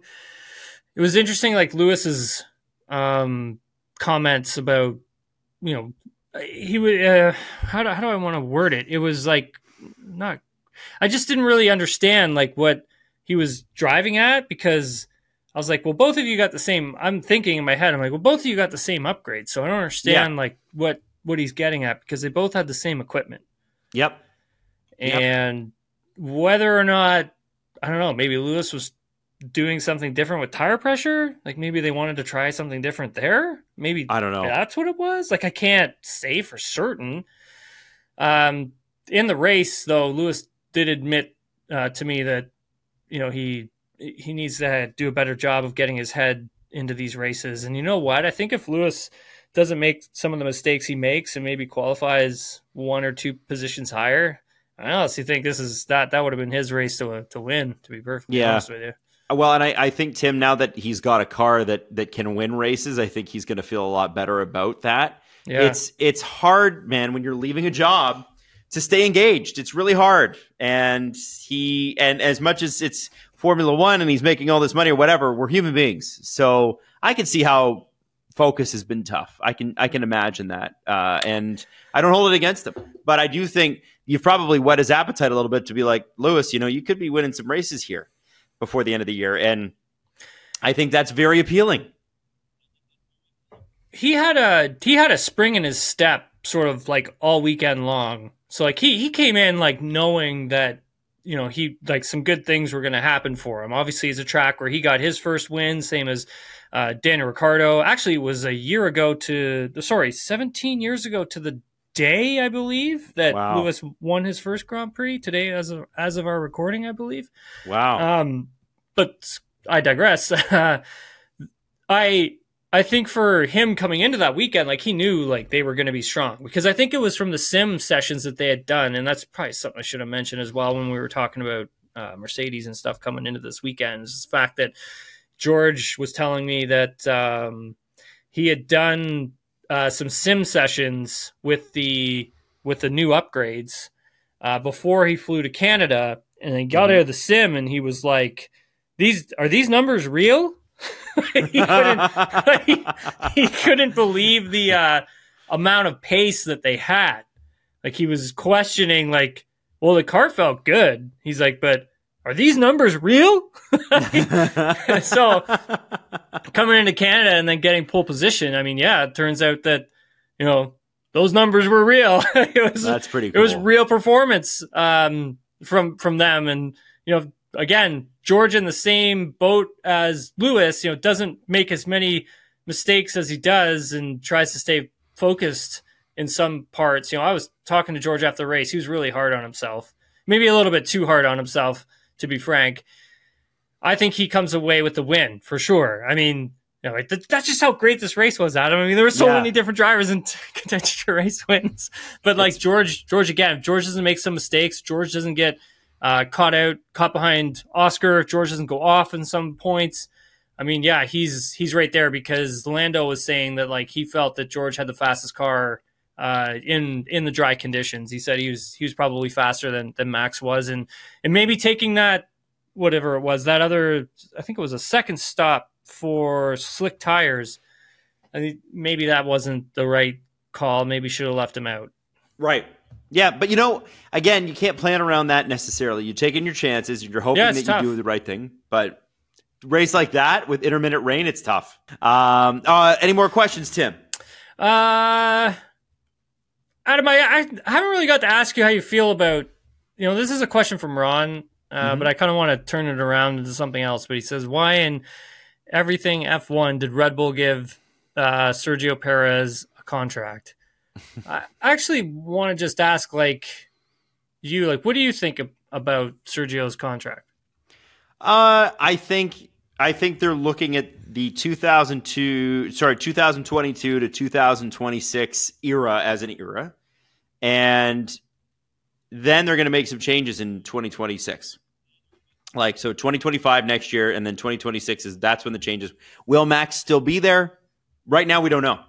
it was interesting. Like Lewis's comments about, he would how do I want to word it? It was like I just didn't really understand like what he was driving at, because I was like, well, both of you got the same. I'm thinking in my head, I'm like, well, both of you got the same upgrade, so I don't understand like what he's getting at, because they both had the same equipment. Yep. And whether or not, I don't know, maybe Lewis was doing something different with tire pressure. Like maybe they wanted to try something different there. Maybe I don't know. That's what it was. Like I can't say for certain. In the race, though, Lewis did admit to me that he needs to do a better job of getting his head into these races. And you know what? I think if Lewis doesn't make some of the mistakes he makes and maybe qualifies one or two positions higher, I honestly think this is that would have been his race to win, to be perfectly honest with you. Well, and I think, Tim, now that he's got a car that can win races, I think he's going to feel a lot better about that. Yeah. It's hard, man, when you're leaving a job to stay engaged. It's really hard. And as much as it's Formula One and he's making all this money or whatever, we're human beings. So I can see how focus has been tough. I can imagine that. And I don't hold it against him. But I do think you've probably whet his appetite a little bit to be like, Lewis, you could be winning some races here before the end of the year. And I think that's very appealing. He had a spring in his step sort of like all weekend long. So like he came in like knowing that, he like some good things were going to happen for him. Obviously, it's a track where he got his first win, same as Daniel Ricciardo. Actually, it was 17 years ago to the day, I believe, that Lewis won his first Grand Prix today as of our recording, I believe. Wow. But I digress. I think for him coming into that weekend, like he knew like they were going to be strong, because I think it was from the sim sessions that they had done. And that's probably something I should have mentioned as well when we were talking about Mercedes and stuff coming into this weekend, is the fact that George was telling me that he had done some sim sessions with the new upgrades before he flew to Canada, and then got out of the sim and he was like, are these numbers real? he couldn't believe the amount of pace that they had. Like he was questioning, like, well, the car felt good. He's like, but are these numbers real? So coming into Canada and then getting pole position, I mean, yeah, it turns out that, those numbers were real. That's pretty cool. It was real performance from them. And, again, George in the same boat as Lewis, doesn't make as many mistakes as he does and tries to stay focused in some parts. I was talking to George after the race. He was really hard on himself, maybe a little bit too hard on himself, to be frank. I think he comes away with the win for sure. I mean, that's just how great this race was, Adam. I mean, there were so many different drivers in contention for race wins, but like George again, if George doesn't make some mistakes, George doesn't get caught behind Oscar, if George doesn't go off in some points, I mean, yeah, he's right there, because Lando was saying that like he felt that George had the fastest car in the dry conditions. He said he was probably faster than Max was, and maybe taking that, whatever it was, that other, I think it was a second stop for slick tires, I think maybe that wasn't the right call. Maybe should have left him out. Right. Yeah, but again, you can't plan around that necessarily. You're taking your chances. You're hoping that you do the right thing. But race like that with intermittent rain, it's tough. Any more questions, Tim? Adam, I haven't really got to ask you how you feel about, this is a question from Ron, but I kind of want to turn it around into something else. But he says, why in everything F1 did Red Bull give Sergio Perez a contract? I actually want to just ask, what do you think about Sergio's contract? I think they're looking at the 2022 to 2026 era as an era, and then they're going to make some changes in 2026. So 2025 next year, and then 2026 that's when the changes. Will Max still be there? Right now, we don't know.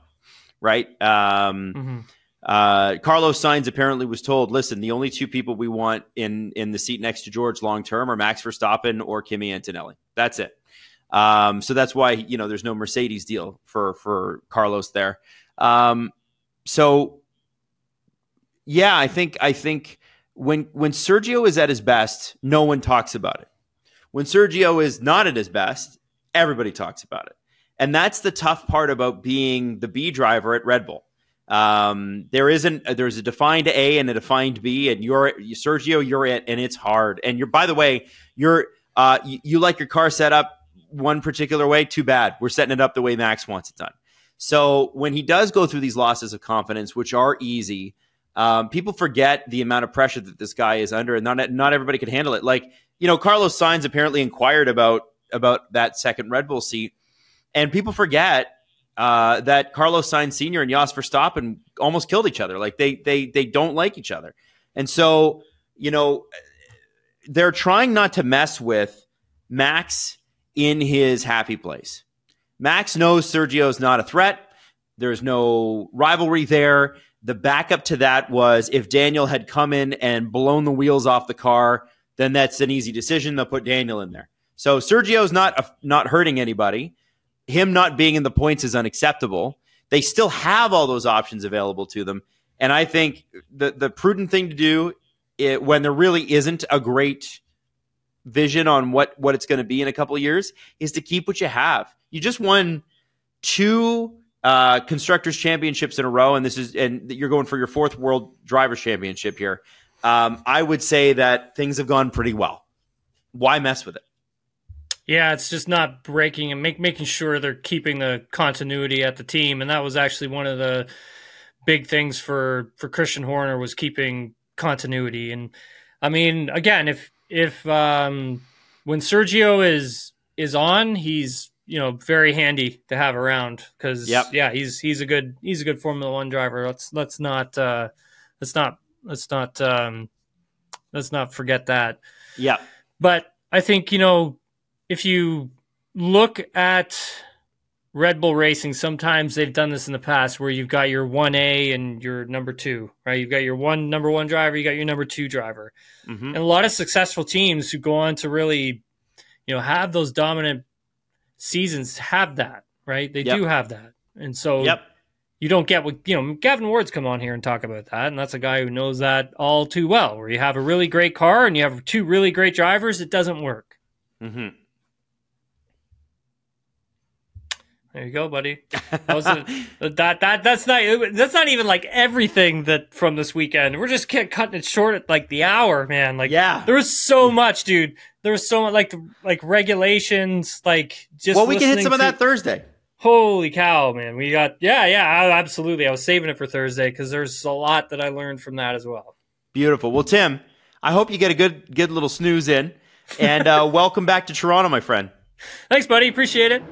Right. Carlos Sainz apparently was told, listen, the only two people we want in the seat next to George long-term are Max Verstappen or Kimi Antonelli. That's it. So that's why, there's no Mercedes deal for Carlos there. So yeah, I think when Sergio is at his best, no one talks about it. When Sergio is not at his best, everybody talks about it. And that's the tough part about being the B driver at Red Bull. There's a defined A and a defined B, and Sergio, you're it, and it's hard. And by the way, you like your car set up one particular way. Too bad. We're setting it up the way Max wants it done. So when he does go through these losses of confidence, which are easy, people forget the amount of pressure that this guy is under, and not everybody can handle it. Carlos Sainz apparently inquired about that second Red Bull seat. And people forget that Carlos Sainz Sr. and Jos Verstappen almost killed each other. They don't like each other. And so you know, they're trying not to mess with Max in his happy place. Max knows Sergio's not a threat. There's no rivalry there. The backup to that was if Daniel had come in and blown the wheels off the car, then that's an easy decision. They'll put Daniel in there. So Sergio's not hurting anybody. Him not being in the points is unacceptable. They still have all those options available to them. And I think the prudent thing to do when there really isn't a great vision on what it's going to be in a couple of years is to keep what you have. You just won 2 Constructors Championships in a row, and you're going for your 4th World Drivers Championship here. I would say that things have gone pretty well. Why mess with it? Yeah, it's just not breaking and making sure they're keeping the continuity at the team. And that was actually one of the big things for Christian Horner, was keeping continuity. And I mean, again, if when Sergio is on, he's, you know, very handy to have around, because yeah, he's a good Formula One driver. Let's not forget that. Yeah. But I think, you know, if you look at Red Bull Racing, sometimes they've done this in the past where you've got your 1A and your number 2, right? You've got your number 1 driver, you got your number 2 driver. Mm-hmm. And a lot of successful teams who go on to really, you know, have those dominant seasons have that, right? They do have that. And so you don't get what, you know, Gavin Ward's come on here and talk about that. And that's a guy who knows that all too well, where you have a really great car and you have 2 really great drivers. It doesn't work. Mm-hmm. There you go, buddy. That's not even like everything that from this weekend. We're just cutting it short at like the hour, man. Like, there was so much, dude. There was so much, like regulations, like just. Well, we can hit some of that Thursday. Holy cow, man! We got absolutely. I was saving it for Thursday because there's a lot that I learned from that as well. Beautiful. Well, Tim, I hope you get a good little snooze in, and welcome back to Toronto, my friend. Thanks, buddy. Appreciate it.